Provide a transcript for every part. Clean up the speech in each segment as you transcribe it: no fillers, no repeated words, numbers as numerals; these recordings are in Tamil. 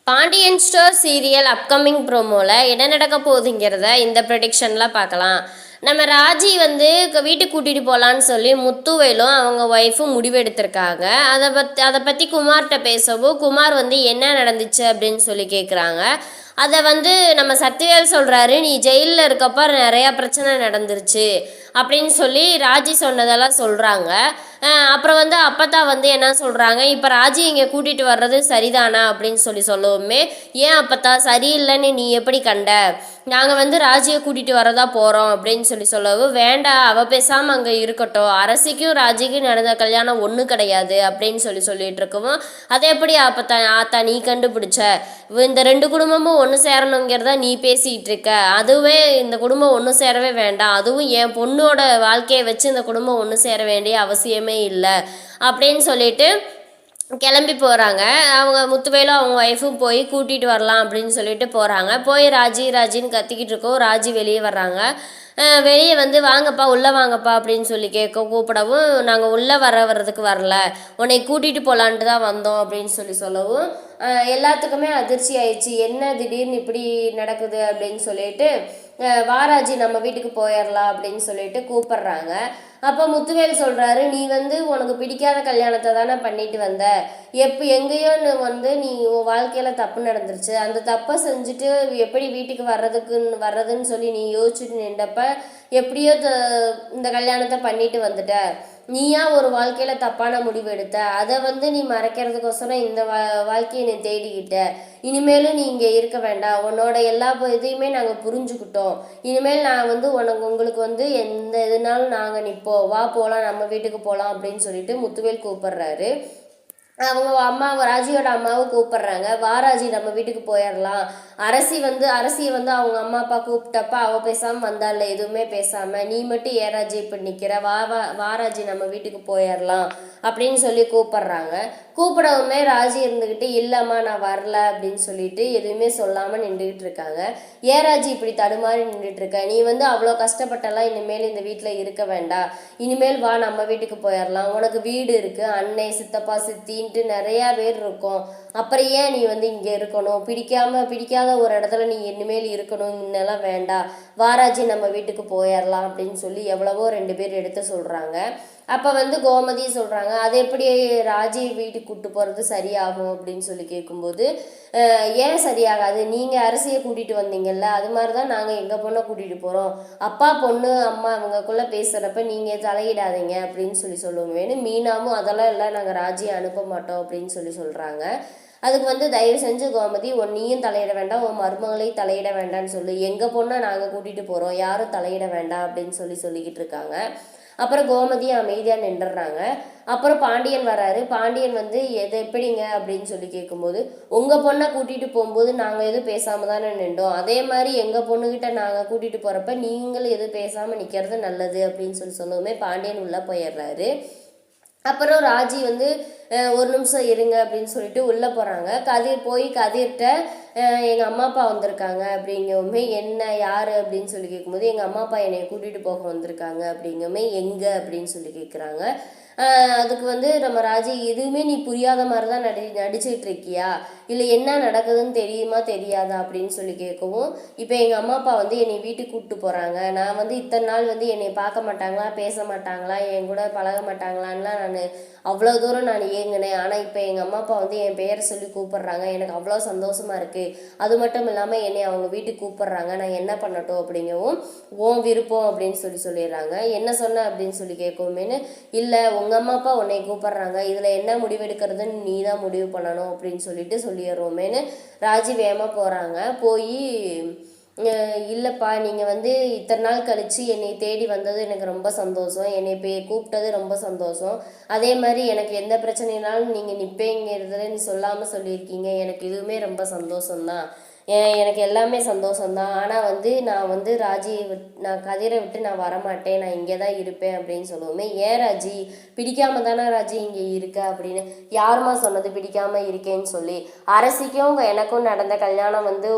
பாண்டியன் ஸ்டோர் சீரியல் அப்கமிங் ப்ரோமோவில் என்ன நடக்க போகுதுங்கிறத இந்த ப்ரெடிக்ஷனில் பார்க்கலாம். நம்ம ராஜி வந்து வீட்டுக்கு கூட்டிகிட்டு போகலான்னு சொல்லி முத்துவேலும் அவங்க ஒய்ஃபும் முடிவெடுத்திருக்காங்க. அதை பற்றி குமார்கிட்ட பேசவும் குமார் வந்து என்ன நடந்துச்சு அப்படின்னு சொல்லி கேட்குறாங்க. அதை வந்து நம்ம சத்யவேல் சொல்கிறாரு, நீ ஜெயிலில் இருக்கப்போ நிறையா பிரச்சனை நடந்துருச்சு அப்படின்னு சொல்லி ராஜி சொன்னதெல்லாம் சொல்கிறாங்க. அப்புறம் வந்து அப்பத்தா வந்து என்ன சொல்கிறாங்க, இப்போ ராஜி இங்கே கூட்டிகிட்டு வர்றது சரிதானா அப்படின்னு சொல்லவுமே, ஏன் அப்பத்தா சரியில்லைன்னு நீ எப்படி கண்ட, நாங்கள் வந்து ராஜியை கூட்டிகிட்டு வரதா போகிறோம் அப்படின்னு சொல்லவும், வேண்டாம் அவள் பேசாமல் அங்கே இருக்கட்டும், அரசிக்கும் ராஜிக்கும் நடந்த கல்யாணம் ஒன்றும் கிடையாது அப்படின்னு சொல்லிட்டு இருக்கவும், அதை எப்படி அப்பத்தா ஆத்தா நீ கண்டுபிடிச்ச, இந்த ரெண்டு குடும்பமும் ஒன்று சேரணுங்கிறத நீ பேசிகிட்டு இருக்க, அதுவே இந்த குடும்பம் ஒன்று சேரவே வேண்டாம், அதுவும் என் பொண்ணோட வாழ்க்கையை வச்சு இந்த குடும்பம் ஒன்று சேர வேண்டிய அவசியமே இல்லை அப்படின்னு சொல்லிட்டு கிளம்பி போகிறாங்க. அவங்க முத்துவேலும் அவங்க ஒய்ஃபும் போய் கூட்டிகிட்டு வரலாம் அப்படின்னு சொல்லிட்டு போகிறாங்க. போய் ராஜின்னு கத்திக்கிட்டு இருக்கோம். ராஜி வெளியே வர்றாங்க. வெளியே வந்து வாங்கப்பா உள்ளே வாங்கப்பா அப்படின்னு சொல்லி கூப்பிடவும், நாங்கள் உள்ளே வர்றதுக்கு வரல, உன்னை கூட்டிகிட்டு போகலான்ட்டு தான் வந்தோம் அப்படின்னு சொல்லவும், எல்லாத்துக்குமே அதிர்ச்சி ஆயிடுச்சு. என்ன திடீர்னு இப்படி நடக்குது அப்படின்னு சொல்லிட்டு, வாராஜி நம்ம வீட்டுக்கு போயிடலாம் அப்படின்னு சொல்லிட்டு கூப்பிட்றாங்க. அப்போ முத்துவேல் சொல்கிறாரு, நீ வந்து உனக்கு பிடிக்காத கல்யாணத்தை தானே பண்ணிட்டு வந்த, எங்கேயோன்னு வந்து நீ உன் வாழ்க்கையில் தப்பு நடந்துருச்சு, அந்த தப்பை செஞ்சுட்டு எப்படி வீட்டுக்கு வர்றதுன்னு சொல்லி நீ யோசிச்சுட்டு நின்றப்ப எப்படியோ இந்த கல்யாணத்தை பண்ணிட்டு வந்துட்ட, நீயா ஒரு வாழ்க்கையில் தப்பான முடிவு எடுத்த, அதை வந்து நீ மறைக்கிறதுக்கோசரம் இந்த வாழ்க்கையை நீ தேடிக்கிட்ட, இனிமேலும் நீ இங்கே இருக்க வேண்டாம், உன்னோட எல்லா இதையுமே நாங்கள் புரிஞ்சுக்கிட்டோம், இனிமேல் நான் வந்து உங்களுக்கு வந்து எந்த இதுனாலும் நாங்கள் நிற்போம், வா போகலாம் நம்ம வீட்டுக்கு போகலாம் அப்படின்னு சொல்லிட்டு முத்துவேல் கூப்பிடுறாரு. அவங்க அம்மா ராஜியோட அம்மாவும் கூப்பிடுறாங்க, வாராஜி நம்ம வீட்டுக்கு போயிடலாம், அரசியை வந்து அவங்க அம்மா அப்பா கூப்பிட்டப்ப அவள் பேசாமல் வந்தால எதுவுமே பேசாமல், நீ மட்டும் ஏராஜி இப்படி நிற்கிற, வாராஜி நம்ம வீட்டுக்கு போயிடலாம் அப்படின்னு சொல்லி கூப்பிடுறாங்க. கூப்பிடவுமே ராஜி இருந்துக்கிட்டு, இல்லைம்மா நான் வரல அப்படின்னு சொல்லிட்டு எதுவுமே சொல்லாமல் நின்றுக்கிட்டு இருக்காங்க. ஏராஜி இப்படி தடுமாறி நின்றுட்டு இருக்க, நீ வந்து அவ்வளோ கஷ்டப்பட்டெல்லாம் இனிமேல் இந்த வீட்டில் இருக்க வேண்டாம், இனிமேல் வா நம்ம வீட்டுக்கு போயிடலாம், உனக்கு வீடு இருக்குது, அன்னை சித்தப்பா சித்தின்ட்டு நிறையா பேர் இருக்கும், அப்புறம் ஏன் நீ வந்து இங்கே இருக்கணும், பிடிக்காத ஒரு இடத்துல நீ இனிமேல் இருக்கணும், இன்னெல்லாம் வேண்டாம், வாராஜி நம்ம வீட்டுக்கு போயிடலாம் அப்படின்னு சொல்லி எவ்வளவோ 2 பேர் எடுத்து சொல்கிறாங்க. அப்போ வந்து கோமதி சொல்கிறாங்க, அது எப்படி ராஜி வீட்டுக்கு கூப்பிட்டு போகிறது சரியாகும் அப்படின்னு சொல்லி கேட்கும்போது, ஏன் சரியாகாது, நீங்கள் அரசியை கூட்டிகிட்டு வந்தீங்கல்ல, அது மாதிரி தான் நாங்கள் எங்கள் பொண்ணை கூட்டிகிட்டு போகிறோம், அப்பா பொண்ணு அம்மா அவங்கக்குள்ளே பேசுகிறப்ப நீங்கள் தலையிடாதீங்க அப்படின்னு சொல்லுவேன்னு, மீனாவும் அதெல்லாம் இல்லை நாங்கள் ராஜியை அனுப்ப மாட்டோம் அப்படின்னு சொல்கிறாங்க. அதுக்கு வந்து தயவு செஞ்சு கோமதி, நீயும் தலையிட வேண்டாம், உன் மருமகளையும் தலையிட வேண்டாம்னு சொல்லு, எங்கள் பொண்ணை நாங்கள் கூட்டிகிட்டு போகிறோம், யாரும் தலையிட வேண்டாம் அப்படின்னு சொல்லிக்கிட்டு இருக்காங்க. அப்புறம் கோமதியும் அமைதியாக நின்றுடுறாங்க. அப்புறம் பாண்டியன் வராரு. பாண்டியன் வந்து எது எப்படிங்க அப்படின்னு சொல்லி கேட்கும்போது, உங்கள் பொண்ணை கூட்டிகிட்டு போகும்போது நாங்கள் எதுவும் பேசாமல் தானே நின்றோம், அதே மாதிரி எங்கள் பொண்ணுக்கிட்ட நாங்கள் கூட்டிகிட்டு போகிறப்ப நீங்களும் எதுவும் பேசாமல் நிற்கிறது நல்லது அப்படின்னு சொன்னதுமே பாண்டியன் உள்ளே போயிடுறாரு. அப்புறம் ராஜி வந்து ஒரு நிமிஷம் இருங்க அப்படின்னு சொல்லிட்டு உள்ளே போகிறாங்க. கதிர்கிட்ட எங்கள் அம்மா அப்பா வந்திருக்காங்க அப்படிங்கவுமே, என்ன யார் அப்படின்னு சொல்லி கேட்கும்போது, எங்கள் அம்மா அப்பா என்னை கூட்டிகிட்டு போக வந்திருக்காங்க அப்படிங்கவுமே, எங்கே அப்படின்னு சொல்லி கேட்குறாங்க. அதுக்கு வந்து நம்ம ராஜி, எதுவுமே நீ புரியாத மாதிரி தான் நடிச்சிட்டு இருக்கியா, இல்லை என்ன நடக்குதுன்னு தெரியுமா தெரியாதா அப்படின்னு சொல்லி கேட்கவும், இப்போ எங்கள் அம்மா அப்பா வந்து என்னை வீட்டுக்கு கூப்பிட்டு போகிறாங்க, நான் வந்து இத்தனை நாள் வந்து என்னை பார்க்க மாட்டாங்களா, பேச மாட்டாங்களா, என் கூட பழக மாட்டாங்களான்லாம் நான் அவ்வளோ தூரம் நான் ஏங்கினேன், ஆனால் இப்போ எங்கள் அம்மா அப்பா வந்து என் பெயரை சொல்லி கூப்பிட்றாங்க, எனக்கு அவ்வளோ சந்தோஷமாக இருக்குது, அது மட்டும் இல்லாமல் என்னை அவங்க வீட்டுக்கு கூப்பிட்றாங்க, நான் என்ன பண்ணட்டும் அப்படிங்கவும், ஓன் விருப்பம் அப்படின்னு சொல்லிடுறாங்க. என்ன சொன்ன அப்படின்னு சொல்லி கேட்கவுமேனு, இல்லை உங்கள் அம்மா அப்பா உன்னை கூப்பிட்றாங்க, இதில் என்ன முடிவெடுக்கிறதுன்னு நீ தான் முடிவு பண்ணணும் அப்படின்னு சொல்லிடுறோமேனு ராஜி வேகமாக போகிறாங்க. போய், இல்லைப்பா நீங்கள் வந்து இத்தனை நாள் கழித்து என்னை தேடி வந்தது எனக்கு ரொம்ப சந்தோஷம், என்னை கூப்பிட்டது ரொம்ப சந்தோஷம், அதே மாதிரி எனக்கு எந்த பிரச்சனைனாலும் நீங்கள் நிற்பேங்கிறதுல நீ சொல்லாமல் சொல்லியிருக்கீங்க, எனக்கு இதுவுமே ரொம்ப சந்தோஷம்தான், எனக்கு எல்லாமே சந்தோஷம்தான், ஆனால் வந்து நான் கதிரை விட்டு நான் வரமாட்டேன், நான் இங்கே தான் இருப்பேன் அப்படின்னு சொல்லுவோமே, ஏன் ராஜி பிடிக்காம தானே ராஜி இங்கே இருக்க அப்படின்னு, யாருமா சொன்னது பிடிக்காம இருக்கேன்னு சொல்லி, அரசிக்கும் எனக்கும் நடந்த கல்யாணம் வந்து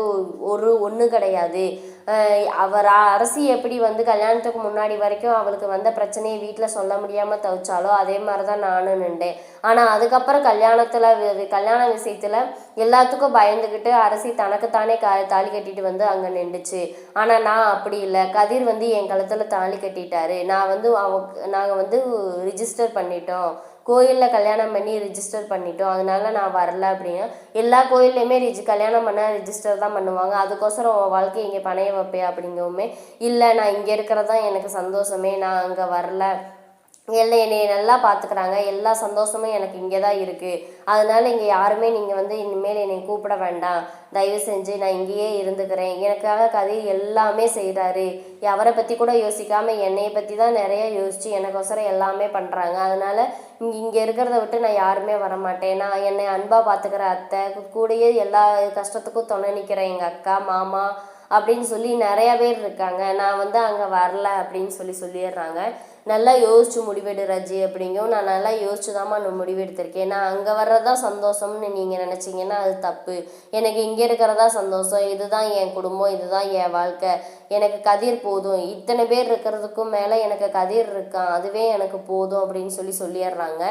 ஒன்று கிடையாது, அரசி எப்படி வந்து கல்யாணத்துக்கு முன்னாடி வரைக்கும் அவளுக்கு வந்த பிரச்சனையை வீட்டில் சொல்ல முடியாமல் தவிச்சாலோ அதே மாதிரி தான் நானும் நின்றேன். ஆனால் அதுக்கப்புறம் கல்யாண விஷயத்தில் எல்லாத்துக்கும் பயந்துக்கிட்டு அரசி தனக்குத்தானே தாலி கட்டிட்டு வந்து அங்கே நின்றுச்சு. ஆனால் நான் அப்படி இல்லை. கதிர் வந்து என் கழுத்தில் தாலி கட்டிட்டாரு. நாங்கள் வந்து ரிஜிஸ்டர் பண்ணிட்டோம், கோயிலில் கல்யாணம் பண்ணி ரிஜிஸ்டர் பண்ணிட்டோம், அதனால நான் வரல அப்படின்னு. எல்லா கோயில்லையுமே கல்யாணம் பண்ண ரிஜிஸ்டர் தான் பண்ணுவாங்க. அதுக்கோசரம் உன் வாழ்க்கை இங்கே பணைய வைப்பேன் அப்படிங்கவுமே இல்லை, நான் இங்கே இருக்கிறது தான் எனக்கு சந்தோஷமே, நான் அங்கே வரல, என்னை நல்லா பார்த்துக்கிறாங்க, எல்லா சந்தோஷமும் எனக்கு இங்கே தான் இருக்குது, அதனால இங்கே யாருமே நீங்கள் வந்து இனிமேல் என்னை கூப்பிட வேண்டாம், தயவு செஞ்சு நான் இங்கேயே இருந்துக்கிறேன், எனக்காக கதிர் எல்லாமே செய்கிறாரு, அவரை பற்றி கூட யோசிக்காமல் என்னையை பற்றி தான் நிறைய யோசித்து எனக்கோசரம் எல்லாமே பண்ணுறாங்க, அதனால் இங்கே இருக்கிறத விட்டு நான் யாருமே வரமாட்டேன், நான் என்னை அன்பாக பார்த்துக்கிற அத்தை கூடயே எல்லா கஷ்டத்துக்கும் துணை நிற்கிறேன் எங்கள் அக்கா மாமா அப்படின்னு சொல்லி நிறையா பேர் இருக்காங்க, நான் வந்து அங்கே வரல அப்படின்னு சொல்லிடுறாங்க. நல்லா யோசிச்சு முடிவெடு ராஜி அப்படிங்கும். நான் நல்லா யோசிச்சு தான்மா நான் முடிவெடுத்திருக்கேன். நான் அங்கே வர்றதான் சந்தோஷம்னு நீங்கள் நினச்சிங்கன்னா அது தப்பு. எனக்கு இங்கே இருக்கிறதா சந்தோஷம், இதுதான் என் குடும்பம், இதுதான் என் வாழ்க்கை, எனக்கு கதிர் போதும், இத்தனை பேர் இருக்கிறதுக்கும் மேலே எனக்கு கதிர் இருக்கான், அதுவே எனக்கு போதும் அப்படின்னு சொல்லிடுறாங்க.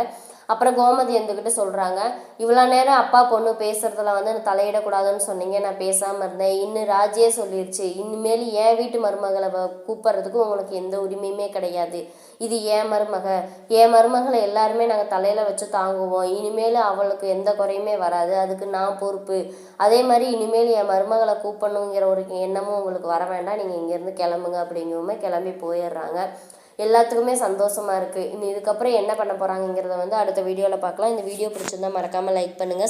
அப்புறம் கோமதி இருந்துக்கிட்டு சொல்கிறாங்க, இவ்வளோ நேரம் அப்பா பொண்ணு பேசுகிறதுல வந்து நான் தலையிடக்கூடாதுன்னு சொன்னீங்க, நான் பேசாமல் இருந்தேன், இன்னும் ராஜியே சொல்லிடுச்சு, இனிமேல் என் வீட்டு மருமகளை கூப்பிட்றதுக்கு உங்களுக்கு எந்த உரிமையுமே கிடையாது, இது என் மருமகளை எல்லாருமே நாங்கள் தலையில் வச்சு தாங்குவோம், இனிமேல் அவளுக்கு எந்த குறையுமே வராது, அதுக்கு நான் பொறுப்பு, அதே மாதிரி இனிமேல் என் மருமகளை கூப்பிடணுங்கிற ஒரு எண்ணமும் உங்களுக்கு வர வேண்டாம், நீங்கள் இங்கேருந்து கிளம்புங்க அப்படிங்கிறவுமே கிளம்பி போயிடுறாங்க. எல்லாத்துக்குமே சந்தோஷமாக இருக்குது. இன்னும் இதுக்கப்புறம் என்ன பண்ண போகிறாங்கங்கிறத வந்து அடுத்த வீடியோவில் பார்க்கலாம். இந்த வீடியோ பிடிச்சிருந்தா மறக்காமல் லைக் பண்ணுங்கள்.